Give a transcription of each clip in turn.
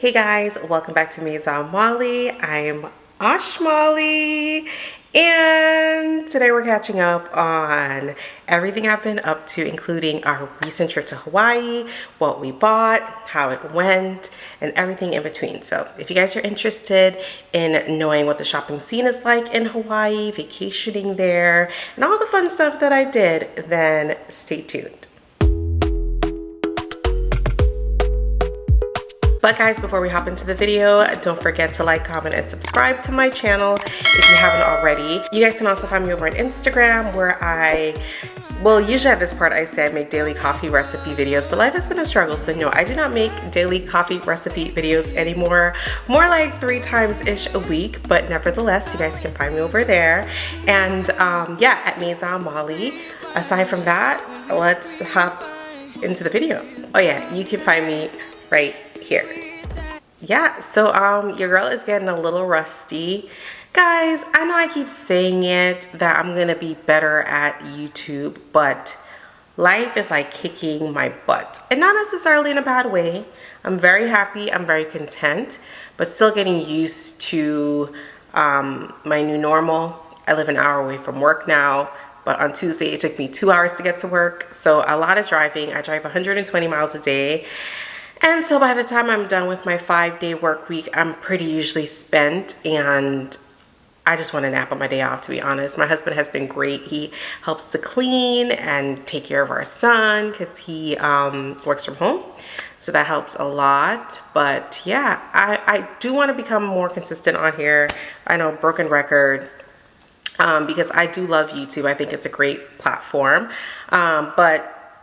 Hey guys, welcome back to Maison Malli. I'm Molly, and today we're catching up on everything I've been up to, including our recent trip to Hawaii, what we bought, how it went, and everything in between. So if you guys are interested in knowing what the shopping scene is like in Hawaii, vacationing there, and all the fun stuff that I did, then stay tuned. But guys, before we hop into the video, don't forget to like, comment, and subscribe to my channel if you haven't already. You guys can also find me over on Instagram where usually at this part I say I make daily coffee recipe videos, but life has been a struggle, so no, I do not make daily coffee recipe videos anymore. More like 3 times-ish a week, but nevertheless, you guys can find me over there. And yeah, at Maison Malli. Aside from that, let's hop into the video. Oh yeah, you can find me right here. Yeah, so your girl is getting a little rusty. Guys, I know I keep saying it that I'm gonna be better at YouTube, but life is like kicking my butt, and not necessarily in a bad way. I'm very happy, I'm very content, but still getting used to my new normal. I live an hour away from work now, but on Tuesday it took me 2 hours to get to work, so a lot of driving. I drive 120 miles a day. And so by the time I'm done with my 5-day work week, I'm pretty usually spent, and I just want to nap on my day off, to be honest. My husband has been great. He helps to clean and take care of our son because he works from home. So that helps a lot. But yeah, I do want to become more consistent on here. I know, broken record, because I do love YouTube. I think it's a great platform. But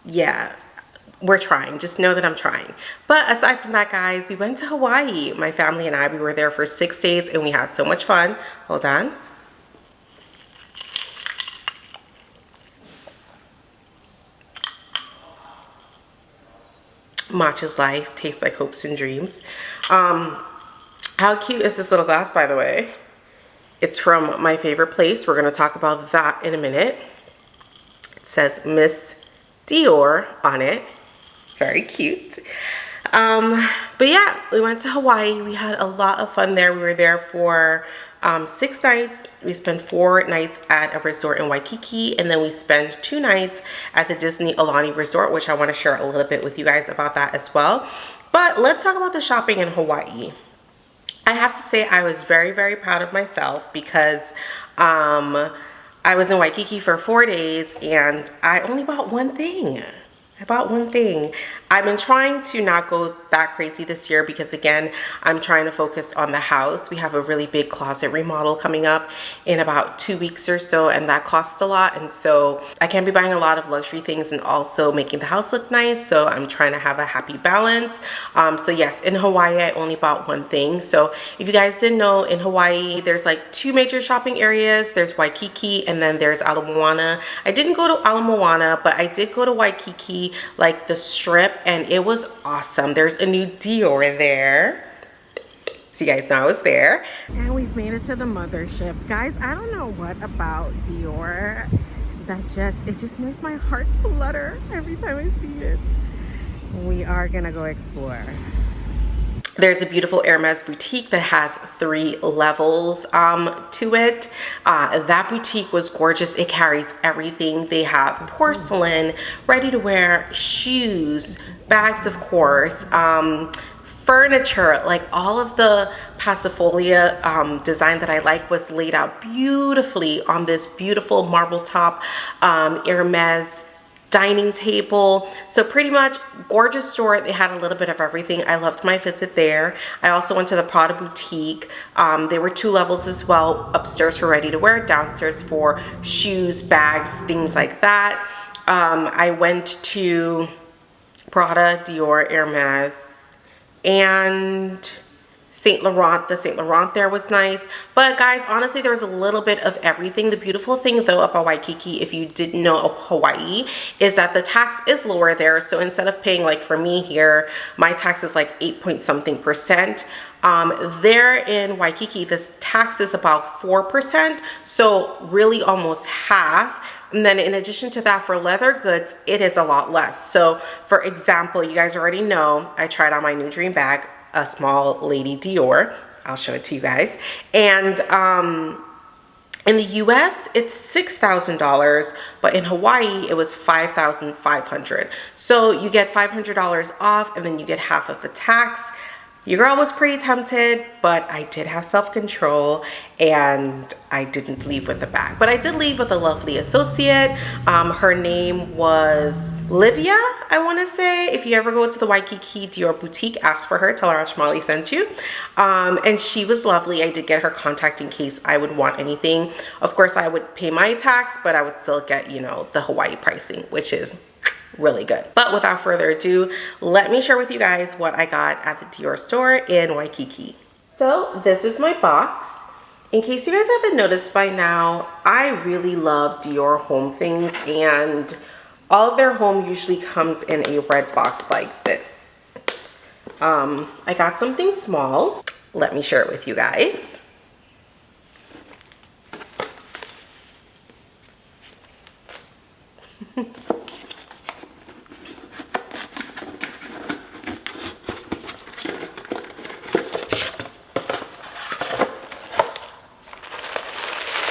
yeah, we're trying. Just know that I'm trying. But aside from that, guys, we went to Hawaii. My family and I, we were there for 6 days and we had so much fun. Hold on. Matcha's life tastes like hopes and dreams. How cute is this little glass, by the way? It's from my favorite place. We're going to talk about that in a minute. It says Miss Dior on it. Very cute. But yeah, we went to Hawaii. We had a lot of fun there. We were there for 6 nights. We spent 4 nights at a resort in Waikiki, and then we spent 2 nights at the Disney Aulani Resort, which I want to share a little bit with you guys about that as well. But let's talk about the shopping in Hawaii. I have to say I was very, very proud of myself because I was in Waikiki for 4 days and I only bought one thing. I bought one thing. I've been trying to not go that crazy this year because, again, I'm trying to focus on the house. We have a really big closet remodel coming up in about 2 weeks or so, and that costs a lot. And so I can't be buying a lot of luxury things and also making the house look nice. So I'm trying to have a happy balance. So yes, in Hawaii, I only bought one thing. So if you guys didn't know, in Hawaii, there's like 2 major shopping areas. There's Waikiki and then there's Ala Moana. I didn't go to Ala Moana, but I did go to Waikiki, like the strip, and it was awesome. There's a new Dior there, so you guys know I was there. And we've made it to the mothership. Guys, I don't know what about Dior that it just makes my heart flutter every time I see it. We are gonna go explore. There's a beautiful Hermes boutique that has 3 levels to it. That boutique was gorgeous. It carries everything. They have porcelain, ready-to-wear, shoes, bags, of course, furniture. Like all of the passifolia design that I like was laid out beautifully on this beautiful marble top Hermes dining table. So pretty much gorgeous store. They had a little bit of everything. I loved my visit there. I also went to the Prada boutique. There were 2 levels as well. Upstairs for ready to wear, downstairs for shoes, bags, things like that. I went to Prada, Dior, Hermes, and Saint Laurent. The Saint Laurent there was nice. But guys, honestly, there was a little bit of everything. The beautiful thing though about Waikiki, if you didn't know of Hawaii, is that the tax is lower there. So instead of paying, like for me here, my tax is like 8-point-something%. There in Waikiki, this tax is about 4%. So really almost half. And then in addition to that, for leather goods, it is a lot less. So for example, you guys already know, I tried on my new dream bag. a small lady Dior. I'll show it to you guys. And in the US, it's $6,000, but in Hawaii, it was $5,500. So you get $500 off, and then you get half of the tax. Your girl was pretty tempted, but I did have self-control and I didn't leave with a bag. But I did leave with a lovely associate. Her name was Livia, I want to say. If you ever go to the Waikiki Dior boutique, ask for her. Tell her Molly sent you. And she was lovely. I did get her contact in case I would want anything. Of course, I would pay my tax, but I would still get, you know, the Hawaii pricing, which is really good. But without further ado, let me share with you guys what I got at the Dior store in Waikiki. So this is my box. In case you guys haven't noticed by now, I really love Dior home things, and all of their home usually comes in a red box like this. I got something small. Let me share it with you guys.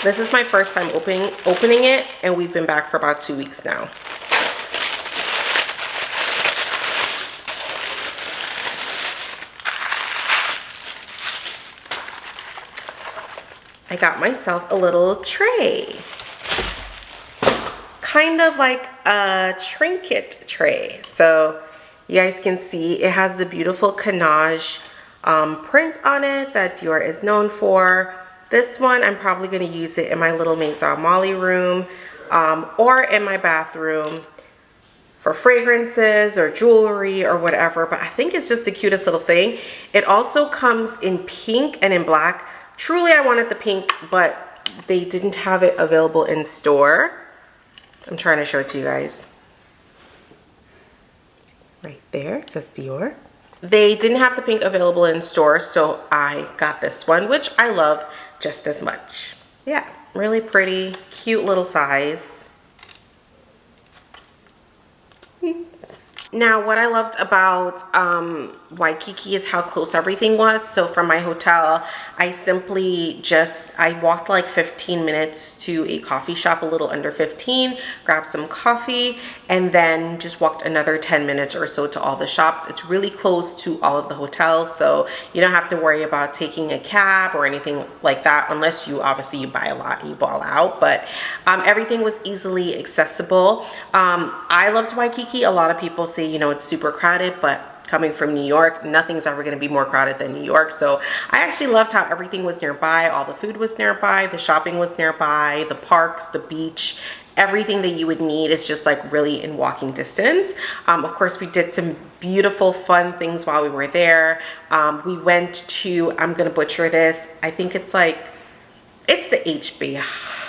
This is my first time opening it, and we've been back for about 2 weeks now. I got myself a little tray. Kind of like a trinket tray. So you guys can see it has the beautiful canage print on it that Dior is known for. This one, I'm probably going to use it in my little Maison Malli room or in my bathroom for fragrances or jewelry or whatever. But I think it's just the cutest little thing. It also comes in pink and in black. Truly, I wanted the pink, but they didn't have it available in store. I'm trying to show it to you guys. Right there, it says Dior. They didn't have the pink available in store, so I got this one, which I love just as much. Yeah, really pretty, cute little size. Now, what I loved about Waikiki is how close everything was. So from my hotel, I walked like 15 minutes to a coffee shop, a little under 15, grabbed some coffee, and then just walked another 10 minutes or so to all the shops. It's really close to all of the hotels, so you don't have to worry about taking a cab or anything like that, unless you obviously buy a lot and you ball out. But everything was easily accessible. I loved Waikiki. A lot of people say, you know, it's super crowded, but coming from New York, nothing's ever going to be more crowded than New York. So I actually loved how everything was nearby. All the food was nearby, the shopping was nearby, the parks, the beach, everything that you would need is just like really in walking distance. Of course, we did some beautiful fun things while we were there. We went to, I'm gonna butcher this, I think it's the H Bay,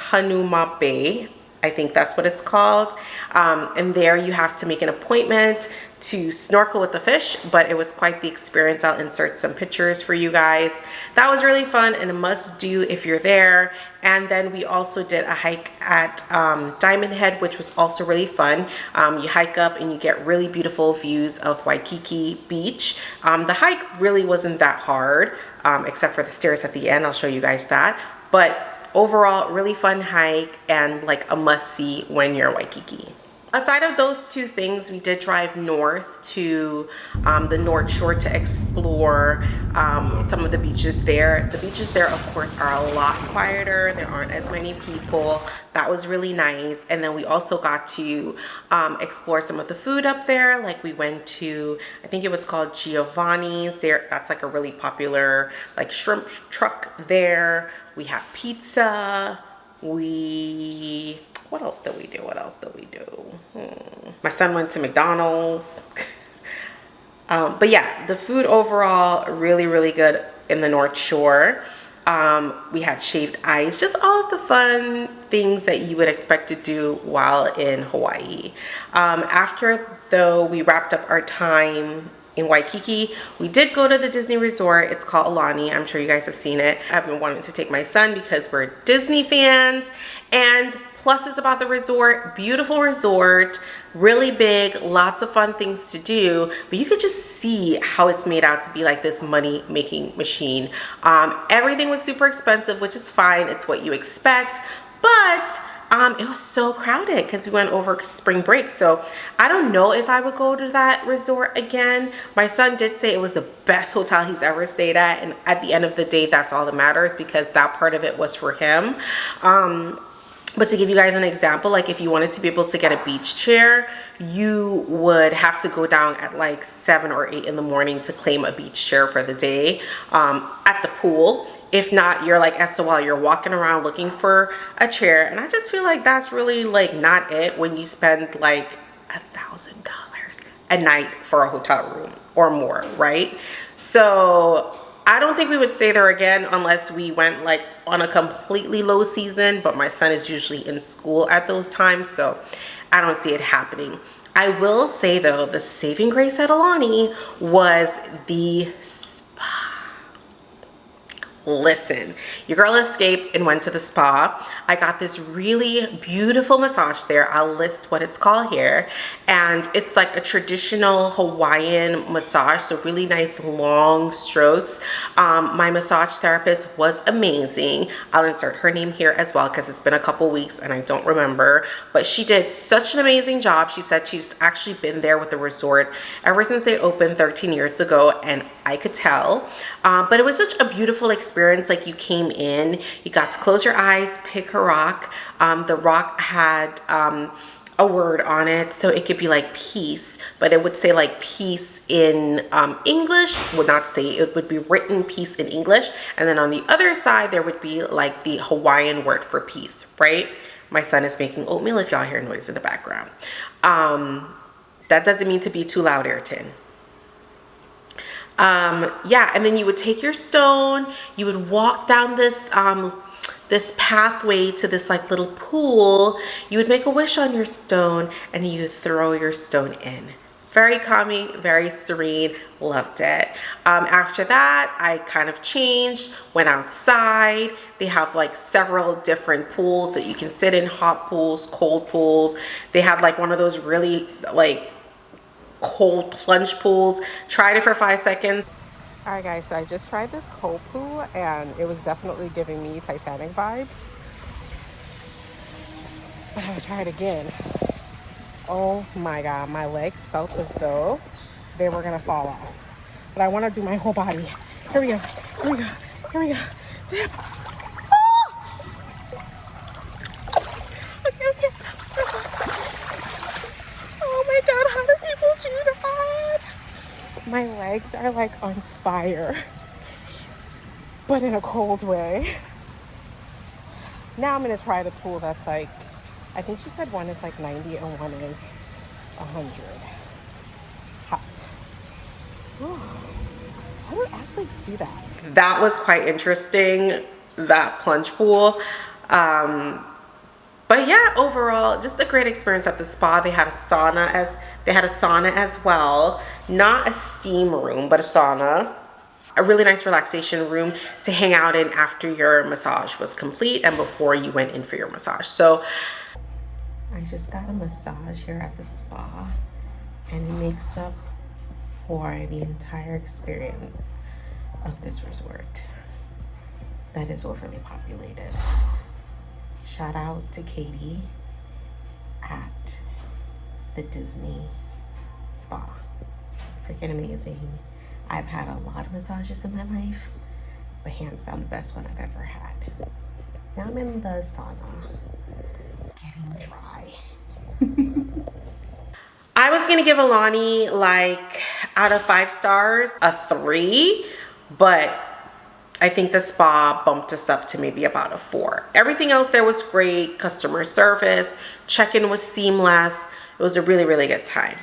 Hanuma Bay, I think that's what it's called. And there you have to make an appointment to snorkel with the fish, but it was quite the experience. I'll insert some pictures for you guys. That was really fun and a must do if you're there. And then we also did a hike at Dimond Head, which was also really fun. You hike up and you get really beautiful views of Waikiki Beach. The hike really wasn't that hard, except for the stairs at the end. I'll show you guys that. But overall, really fun hike and like a must-see when you're in Waikiki. Aside of those two things, we did drive north to the North Shore to explore some of the beaches there. The beaches there, of course, are a lot quieter. There aren't as many people. That was really nice. And then we also got to explore some of the food up there. Like we went to, I think it was called Giovanni's. That's like a really popular like shrimp truck there. We had pizza. What else did we do? My son went to McDonald's. But yeah, the food overall, really, really good in the North Shore. We had shaved ice, just all of the fun things that you would expect to do while in Hawaii. After though we wrapped up our time in Waikiki, we did go to the Disney resort. It's called Aulani. I'm sure you guys have seen it. I've been wanting to take my son because we're Disney fans. And pluses about the resort: beautiful resort, really big, lots of fun things to do, but you could just see how it's made out to be like this money making machine. Everything was super expensive, which is fine, it's what you expect, but it was so crowded because we went over spring break. So I don't know if I would go to that resort again. My son did say it was the best hotel he's ever stayed at, and at the end of the day, that's all that matters, because that part of it was for him. But to give you guys an example, like if you wanted to be able to get a beach chair, you would have to go down at like 7 or 8 in the morning to claim a beach chair for the day at the pool. If not, you're like SOL, you're walking around looking for a chair. And I just feel like that's really like not it when you spend like $1,000 a night for a hotel room or more, right? So I don't think we would stay there again unless we went like on a completely low season, but my son is usually in school at those times, so I don't see it happening. I will say though, the saving grace at Aulani was the spa. Listen, your girl escaped and went to the spa. I got this really beautiful massage there. I'll list what it's called here. And it's like a traditional Hawaiian massage, so really nice long strokes. My massage therapist was amazing. I'll insert her name here as well because it's been a couple weeks and I don't remember. But she did such an amazing job. She said she's actually been there with the resort ever since they opened 13 years ago, and I could tell. But it was such a beautiful experience. Like you came in, you got to close your eyes, pick a rock. The rock had a word on it, so it could be like peace, but it would say like peace in English, would not say, it would be written peace in English, and then on the other side there would be like the Hawaiian word for peace, right? My son is making oatmeal if y'all hear noise in the background. That doesn't mean to be too loud, Ayrton. Yeah, and then you would take your stone, you would walk down this this pathway to this like little pool. You would make a wish on your stone and you would throw your stone in. Very calming, very serene, loved it. After that, I kind of changed, went outside. They have like several different pools that you can sit in, hot pools, cold pools. They had like one of those really like cold plunge pools. Tried it for 5 seconds. All right guys, so I just tried this cold pool and it was definitely giving me Titanic vibes. But I'm gonna try it again. Oh my God, my legs felt as though they were gonna fall off. But I wanna do my whole body. Here we go, here we go, here we go. Dip. Oh! Okay, okay. Oh my God, how do people do that? My legs are like on fire, but in a cold way. Now I'm gonna try the pool that's like, I think she said one is like 90 and one is 100. Hot. Ooh. How do athletes do that? That was quite interesting, that plunge pool. But yeah, overall, just a great experience at the spa. They had a sauna as well. Not a steam room, but a sauna. A really nice relaxation room to hang out in after your massage was complete and before you went in for your massage. So I just got a massage here at the spa, and it makes up for the entire experience of this resort that is overly populated. Shout out to Katie at the Disney Spa. Freaking amazing. I've had a lot of massages in my life, but hands down the best one I've ever had. Now I'm in the sauna, getting dry. I was gonna give Aulani like out of 5 stars, a 3, but I think the spa bumped us up to maybe about a 4. Everything else there was great. Customer service, check-in was seamless. It was a really, really good time.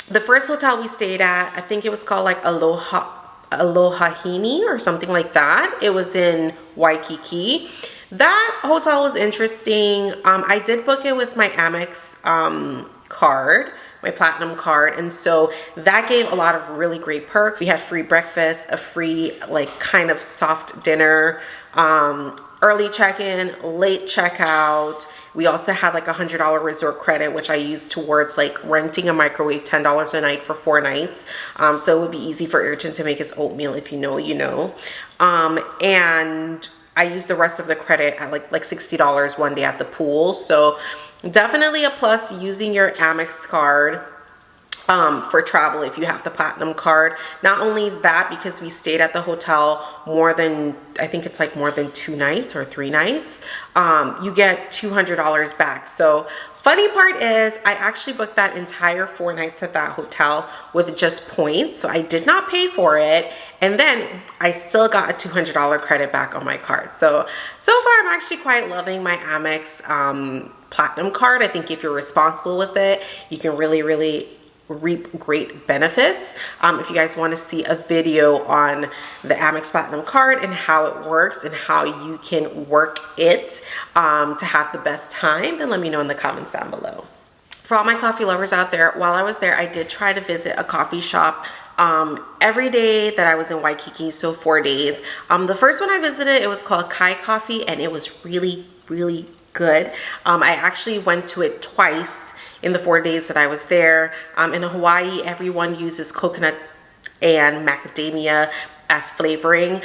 The first hotel we stayed at, I think it was called like Aloha-hini or something like that. It was in Waikiki. That hotel was interesting. I did book it with my Amex card, my platinum card, and so that gave a lot of really great perks. We had free breakfast, a free like kind of soft dinner, early check-in, late checkout. We also had like $100 resort credit, which I used towards like renting a microwave, $10 a night for 4 nights. So it would be easy for Urchin to make his oatmeal. If you know, you know. And I used the rest of the credit at like $60 one day at the pool. So definitely a plus using your Amex card for travel if you have the platinum card. Not only that, because we stayed at the hotel more than, I think it's like more than 2 nights or 3 nights, you get $200 back. So funny part is I actually booked that entire 4 nights at that hotel with just points, so I did not pay for it, and then I still got a $200 credit back on my card. So far I'm actually quite loving my Amex platinum card. I think if you're responsible with it, you can really reap great benefits. If you guys want to see a video on the Amex Platinum card and how it works and how you can work it to have the best time, then let me know in the comments down below. For all my coffee lovers out there, while I was there, I did try to visit a coffee shop every day that I was in Waikiki, so 4 days. The first one I visited, it was called Kiki Coffee, and it was really good. I actually went to it twice in the 4 days that I was there. In Hawaii, everyone uses coconut and macadamia as flavoring,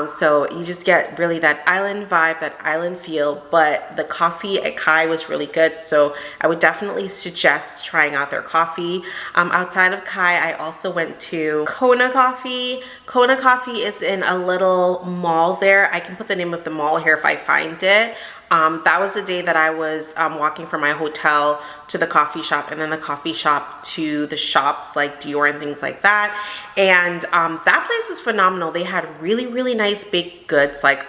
so you just get really that island vibe, that island feel. But the coffee at Kai was really good, so I would definitely suggest trying out their coffee. Outside of Kai, I also went to Kona Coffee. Kona Coffee is in a little mall there. I can put the name of the mall here if I find it. That was the day that I was walking from my hotel to the coffee shop, and then the coffee shop to the shops like Dior and things like that. And that place was phenomenal. They had really nice baked goods, like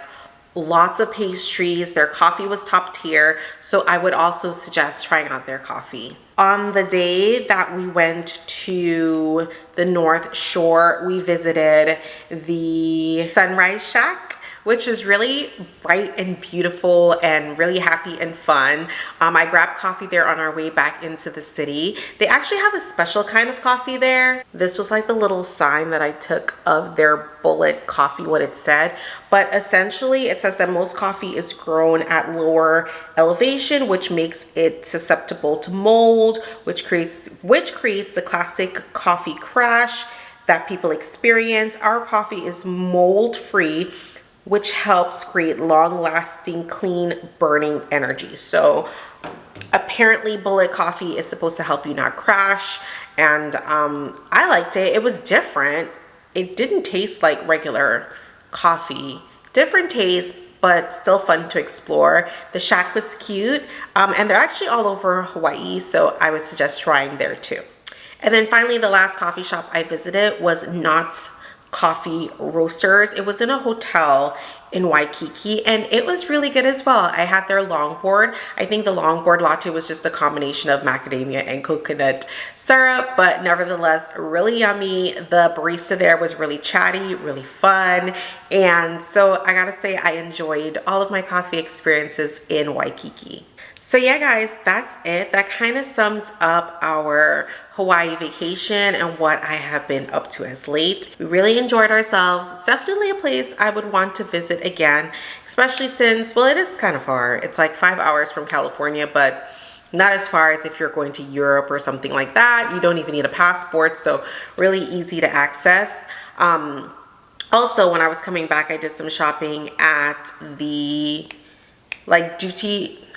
lots of pastries. Their coffee was top tier, so I would also suggest trying out their coffee. On the day that we went to the North Shore, we visited the Sunrise Shack, which was really bright and beautiful and really happy and fun. I grabbed coffee there on our way back into the city. They actually have a special kind of coffee there. This was like the little sign that I took of their bullet coffee, what it said. But essentially it says that most coffee is grown at lower elevation, which makes it susceptible to mold, which creates the classic coffee crash that people experience. Our coffee is mold free, which helps create long-lasting, clean, burning energy. So apparently bullet coffee is supposed to help you not crash, and I liked it. It was different. It didn't taste like regular coffee. Different taste, but still fun to explore. The shack was cute, and they're actually all over Hawaii, so I would suggest trying there too. And then finally, the last coffee shop I visited was Knott's Coffee Roasters. It was in a hotel in Waikiki, and it was really good as well. I had their longboard. I think the longboard latte was just a combination of macadamia and coconut syrup, but nevertheless really yummy. The barista there was really chatty, really fun, and so I gotta say I enjoyed all of my coffee experiences in Waikiki. So yeah guys, that's it. That kind of sums up our Hawaii vacation and what I have been up to as late. We really enjoyed ourselves. It's definitely a place I would want to visit again, especially since, well, it is kind of far. It's like 5 hours from California, but not as far as if you're going to Europe or something like that. You don't even need a passport, so really easy to access. Also, when I was coming back, I did some shopping at the like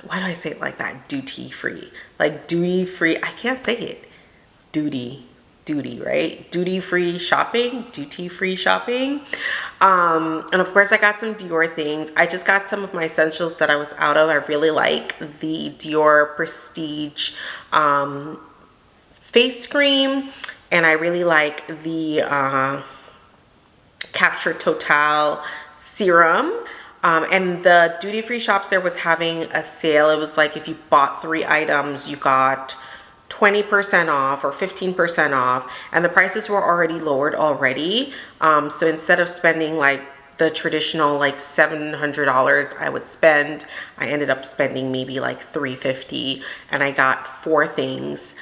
why do I say it like that? Duty free. Like duty free. I can't say it. Duty, right? Duty free shopping. And of course I got some Dior things. I just got some of my essentials that I was out of. I really like the Dior Prestige face cream, and I really like the Capture Total serum. And the duty-free shops there was having a sale. It was like if you bought 3 items, you got 20% off or 15% off, and the prices were already lowered already. So instead of spending like the traditional like $700 I ended up spending maybe like $350, and I got 4 things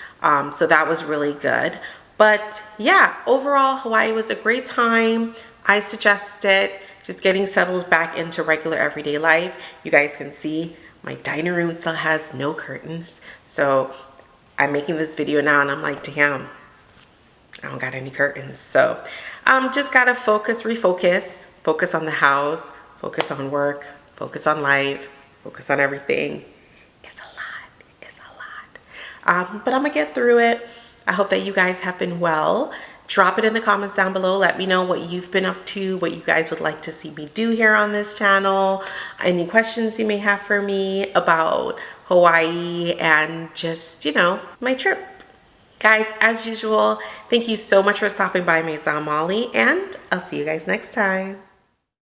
So that was really good. But yeah, overall, Hawaii was a great time. I suggest it. Just getting settled back into regular everyday life. You guys can see my dining room still has no curtains. So I'm making this video now and I'm like, damn, I don't got any curtains. So just gotta focus on the house, focus on work, focus on life, focus on everything. It's a lot. But I'm gonna get through it. I hope that you guys have been well. Drop it in the comments down below. Let me know what you've been up to, what you guys would like to see me do here on this channel. Any questions you may have for me about Hawaii and just, you know, my trip. Guys, as usual, thank you so much for stopping by Maison Malli, and I'll see you guys next time.